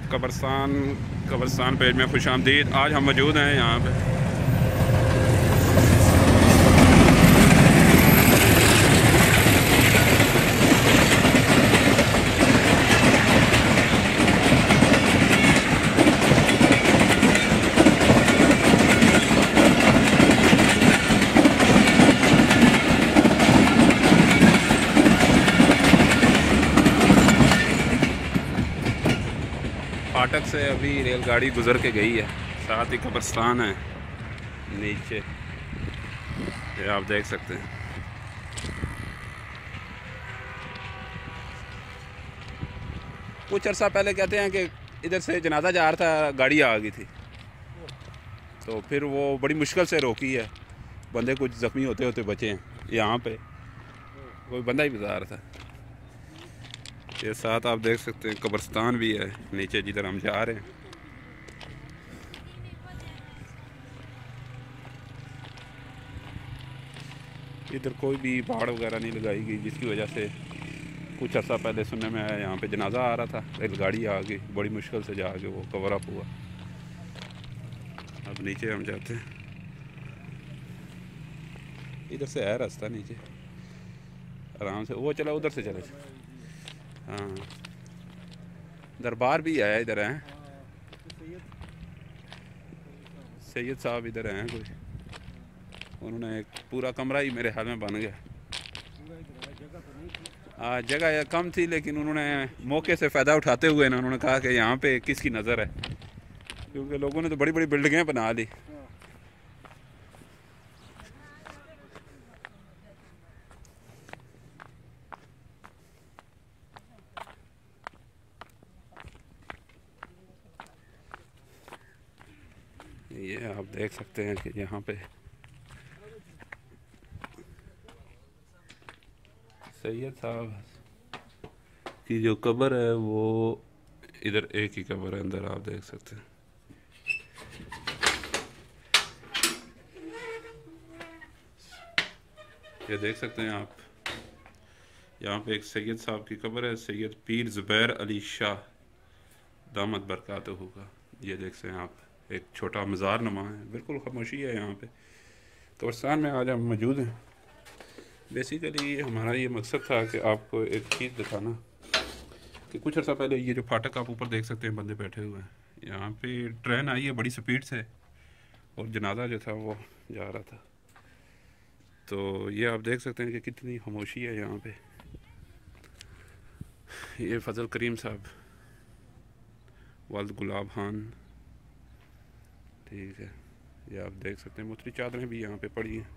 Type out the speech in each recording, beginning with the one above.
कब्रस्तान पेज में खुशामदीद। आज हम मौजूद हैं यहाँ पे। फाटक से अभी रेलगाड़ी गुजर के गई है, साथ ही कब्रिस्तान है नीचे, ये आप देख सकते हैं। कुछ अर्सा पहले कहते हैं कि इधर से जनाजा जा रहा था, गाड़ी आ गई थी, तो फिर वो बड़ी मुश्किल से रोकी है। बंदे कुछ ज़ख्मी होते होते बचे हैं। यहाँ पे कोई बंदा ही बता रहा था। ये साथ आप देख सकते हैं कब्रिस्तान भी है नीचे जिधर हम जा रहे हैं। इधर कोई भी बाड़ वगैरह नहीं लगाई गई, जिसकी वजह से कुछ अर्सा पहले सुनने में आया यहाँ पे जनाजा आ रहा था, रेलगाड़ी आ गई, बड़ी मुश्किल से जाके वो कवर अप हुआ। अब नीचे हम जाते हैं, इधर से है रास्ता नीचे, आराम से वो चला, उधर से चले। हाँ, दरबार भी आया इधर है, सैयद साहब इधर हैं कोई, उन्होंने एक पूरा कमरा ही मेरे हाल में बन गया। जगह कम थी, लेकिन उन्होंने मौके से फ़ायदा उठाते हुए ना उन्होंने कहा कि यहाँ पे किसकी नज़र है, क्योंकि लोगों ने तो बड़ी बड़ी बिल्डिंगें बना ली। ये आप देख सकते हैं कि यहाँ पे सैयद साहब की जो कब्र है वो इधर एक ही कब्र है अंदर, आप देख सकते हैं। ये देख सकते हैं आप, यहाँ पे एक सैयद साहब की कब्र है, सैयद पीर ज़ुबैर अली शाह दामद बरकातहू का। ये देख सकते हैं आप, एक छोटा मज़ार नुमा है, बिल्कुल खामोशी है यहाँ पे। कब्रिस्तान में आज हम मौजूद हैं। बेसिकली हमारा ये मकसद था कि आपको एक चीज़ दिखाना कि कुछ अर्सा पहले ये जो फाटक आप ऊपर देख सकते हैं, बंदे बैठे हुए हैं, यहाँ पे ट्रेन आई है बड़ी स्पीड से और जनाजा जो था वो जा रहा था। तो ये आप देख सकते हैं कि कितनी खामोशी है यहाँ पे। ये फजल करीम साहब वालिद गुलाब खान, ठीक है। ये आप देख सकते हैं मुख्तलिफ चादरें भी यहाँ पे पड़ी हैं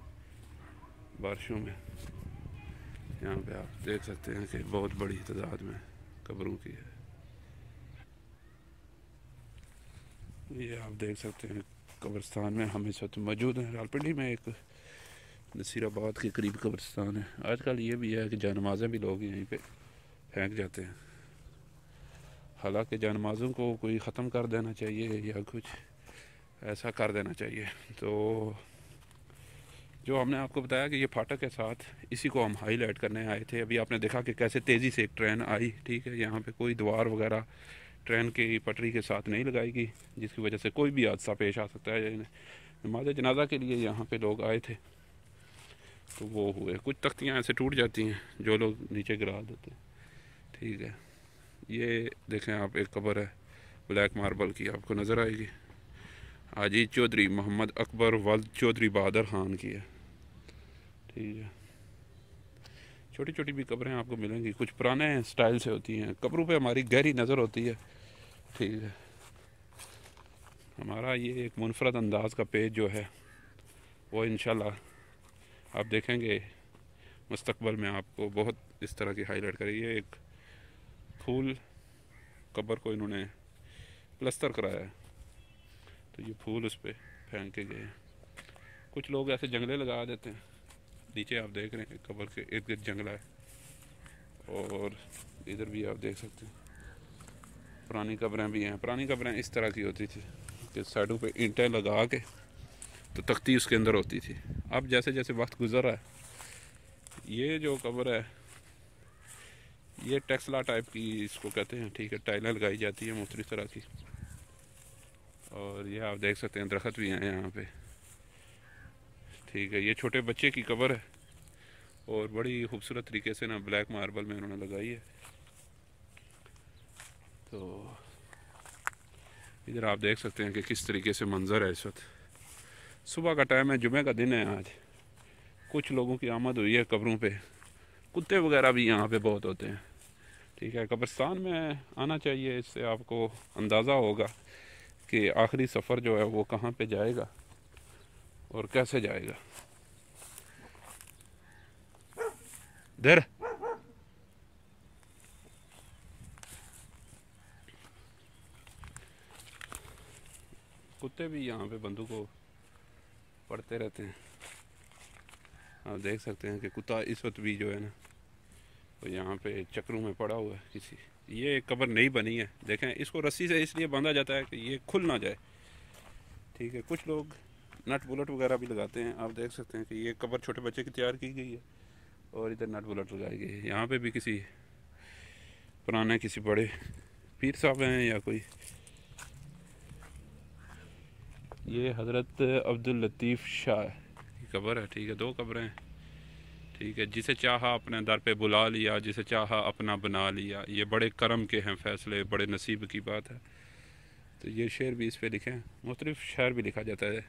बारिशों में। यहाँ पे आप देख सकते हैं कि बहुत बड़ी तादाद में कब्रों की है। ये आप देख सकते हैं कब्रिस्तान में हम इस वक्त मौजूद हैं। रावलपिंडी में एक नसीराबाद के करीब कब्रिस्तान है। आजकल ये भी है कि जानमाज़ें भी लोग यहीं पे फेंक जाते हैं। हालांकि जानमाज़ों को कोई ख़त्म कर देना चाहिए या कुछ ऐसा कर देना चाहिए। तो जो हमने आपको बताया कि ये फाटक के साथ, इसी को हम हाईलाइट करने आए थे। अभी आपने देखा कि कैसे तेज़ी से एक ट्रेन आई, ठीक है। यहाँ पे कोई दीवार वगैरह ट्रेन की पटरी के साथ नहीं लगाई गई, जिसकी वजह से कोई भी हादसा पेश आ सकता है। नमाज़ जनाजा के लिए यहाँ पे लोग आए थे तो वो हुए, कुछ तख्तियाँ ऐसे टूट जाती हैं जो लोग नीचे गिरा देते हैं, ठीक है। ये देखें आप, एक कब्र है ब्लैक मार्बल की, आपको नज़र आएगी। हाजी चौधरी मोहम्मद अकबर वल्द चौधरी बहादुर खान की है, ठीक है। छोटी छोटी भी कब्रें आपको मिलेंगी, कुछ पुराने स्टाइल से होती हैं। कब्रों पे हमारी गहरी नज़र होती है, ठीक है। हमारा ये एक मुनफरद अंदाज का पेज जो है वो इंशाल्लाह आप देखेंगे मुस्तकबल में आपको बहुत इस तरह की हाईलाइट करेगी। एक फूल कब्र को इन्होंने प्लस्तर कराया है, तो ये फूल उस पर फेंक के गए। कुछ लोग ऐसे जंगले लगा देते हैं। नीचे आप देख रहे हैं कब्र के इर्द गिर्द जंगला है, और इधर भी आप देख सकते हैं पुरानी कब्रें भी हैं। पुरानी कब्रें इस तरह की होती थी कि साइडों पे ईंटें लगा के तो तख्ती उसके अंदर होती थी। अब जैसे जैसे वक्त गुजर रहा है, ये जो कब्र है ये टेक्सला टाइप की इसको कहते हैं, ठीक है। टाइलें लगाई जाती हैं मुख्तलिफ तरह की। और ये आप देख सकते हैं दरख्त भी हैं यहाँ पे, ठीक है। ये छोटे बच्चे की कब्र है और बड़ी खूबसूरत तरीके से ना ब्लैक मार्बल में उन्होंने लगाई है। तो इधर आप देख सकते हैं कि किस तरीके से मंज़र है इस वक्त। सुबह का टाइम है, जुमे का दिन है आज। कुछ लोगों की आमद हुई है कब्रों पे। कुत्ते वगैरह भी यहाँ पे बहुत होते हैं, ठीक है। कब्रिस्तान में आना चाहिए, इससे आपको अंदाज़ा होगा कि आखिरी सफ़र जो है वो कहाँ पे जाएगा और कैसे जाएगा। देर कुत्ते भी यहाँ पे बंदूक को पढ़ते रहते हैं। आप देख सकते हैं कि कुत्ता इस वक्त भी जो है ना तो यहाँ पे चक्रों में पड़ा हुआ है किसी। ये कब्र नहीं बनी है, देखें। इसको रस्सी से इसलिए बांधा जाता है कि ये खुल ना जाए, ठीक है। कुछ लोग नट बुलेट वगैरह भी लगाते हैं। आप देख सकते हैं कि ये कब्र छोटे बच्चे की तैयार की गई है और इधर नट बुलेट लगाई गई है। यहाँ पे भी किसी पुराने किसी बड़े पीर साहब हैं या कोई। ये हज़रत अब्दुल लतीफ़ शाह की कब्र है, ठीक है। दो कब्रें हैं, ठीक है। जिसे चाहा अपने दर पे बुला लिया, जिसे चाहा अपना बना लिया। ये बड़े करम के हैं फैसले, बड़े नसीब की बात है। तो ये शेर भी इस पे लिखे हैं। मुख्तलिफ शेर भी लिखा जाता है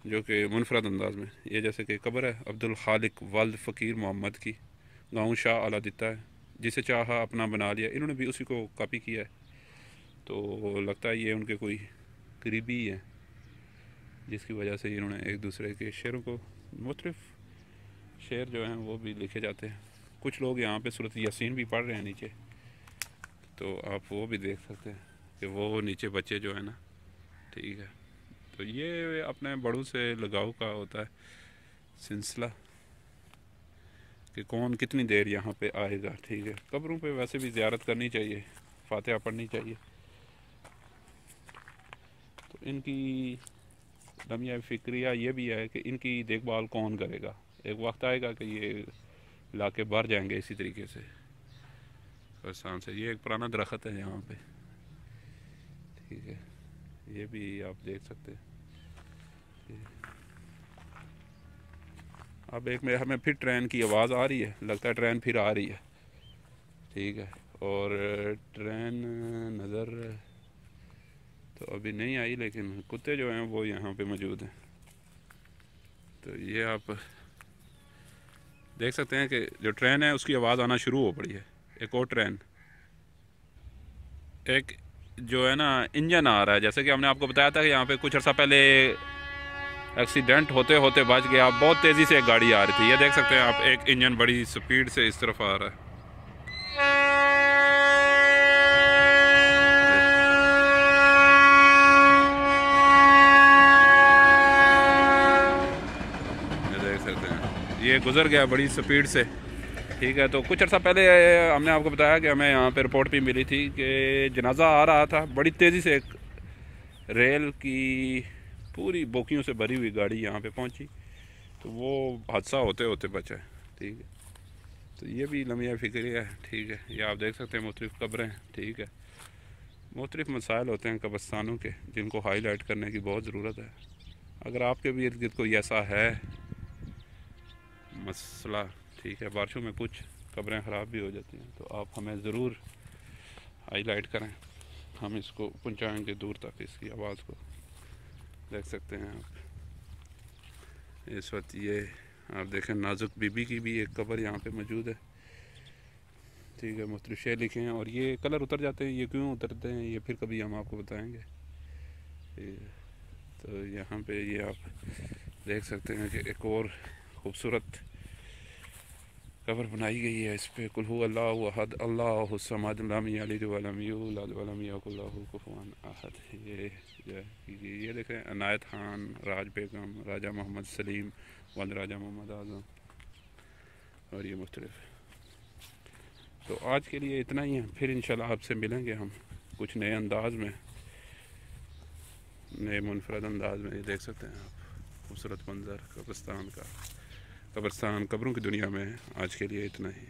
जो कि मुनफरद अंदाज में। ये जैसे कि कब्र है अब्दुल खालिक वल्द फ़कीर मोहम्मद की, गाँव शाह आला दिता है। जिसे चाहा अपना बना लिया, इन्होंने भी उसी को कॉपी किया है। तो लगता है ये उनके कोई करीबी ही है, जिसकी वजह से इन्होंने एक दूसरे के शेरों को, मुख्तलिफ शेर जो हैं वो भी लिखे जाते हैं। कुछ लोग यहाँ पे सूरत यासीन भी पढ़ रहे हैं नीचे, तो आप वो भी देख सकते हैं कि वो नीचे बच्चे जो है ना, ठीक है। तो ये अपने बड़ों से लगाव का होता है सिलसिला कि कौन कितनी देर यहाँ पे आएगा, ठीक है। कब्रों पे वैसे भी ज़ियारत करनी चाहिए, फातिहा पढ़नी चाहिए। तो इनकी लम्हा फ़िक्रिया ये भी है कि इनकी देखभाल कौन करेगा। एक वक्त आएगा कि ये इलाके भर जाएंगे इसी तरीके से परेशान से। ये एक पुराना दरख्त है यहाँ पे, ठीक है। ये भी आप देख सकते हैं। अब एक में हमें फिर ट्रेन की आवाज़ आ रही है, लगता है ट्रेन फिर आ रही है, ठीक है। और ट्रेन नज़र तो अभी नहीं आई, लेकिन कुत्ते जो हैं वो यहाँ पे मौजूद हैं। तो ये आप देख सकते हैं कि जो ट्रेन है उसकी आवाज़ आना शुरू हो पड़ी है। एक और ट्रेन, एक जो है ना इंजन आ रहा है। जैसे कि हमने आपको बताया था कि यहाँ पे कुछ अर्सा पहले एक्सीडेंट होते होते बच गया। बहुत तेज़ी से एक गाड़ी आ रही थी, ये देख सकते हैं आप। एक इंजन बड़ी स्पीड से इस तरफ आ रहा है। ये देख सकते हैं, ये गुजर गया बड़ी स्पीड से, ठीक है। तो कुछ अर्सा पहले हमने आपको बताया कि हमें यहाँ पे रिपोर्ट भी मिली थी कि जनाजा आ रहा था। बड़ी तेज़ी से एक रेल की पूरी बोगियों से भरी हुई गाड़ी यहाँ पे पहुँची, तो वो हादसा होते होते बचा है, ठीक है। तो ये भी लम्हा फ़िक्रिया है, ठीक है। ये आप देख सकते हैं मुख्तलिफ़ कब्रें, ठीक है। मुख्तलिफ़ मसाइल होते हैं कब्रिस्तानों के, जिनको हाईलाइट करने की बहुत ज़रूरत है। अगर आपके भी इर्द गिर्द कोई ऐसा है मसला, ठीक है, बारिशों में कुछ कब्रें ख़राब भी हो जाती हैं, तो आप हमें ज़रूर हाईलाइट करें। हम इसको पहुंचाएंगे दूर तक, इसकी आवाज़ को। देख सकते हैं आप इस वक्त। ये आप देखें नाजुक बीबी की भी एक कब्र यहाँ पे मौजूद है, ठीक है। मुख्तलिफ शेर लिखे हैं और ये कलर उतर जाते हैं। ये क्यों उतरते हैं ये फिर कभी हम आपको बताएंगे। तो यहाँ पे ये आप देख सकते हैं कि एक और ख़ूबसूरत कब्र बनाई गई है। इस पर कुल हु अल्लाहु अहद अल्लाहु समद लम यलिद वलम यूलद वलम यकुल लहु कुफुवन अहद। ये देखें अनायत खान, राज बेगम, राजा मोहम्मद सलीम, वल्द राजा मोहम्मद आज़म, और ये मुख्तलिफ। तो आज के लिए इतना ही है, फिर इंशाल्लाह आपसे मिलेंगे हम कुछ नए अंदाज में, नए मुनफरद अंदाज में। ये देख सकते हैं आप खूबसूरत मंज़र कब्रिस्तान का। कब्रिस्तान कब्रों की दुनिया में आज के लिए इतना ही।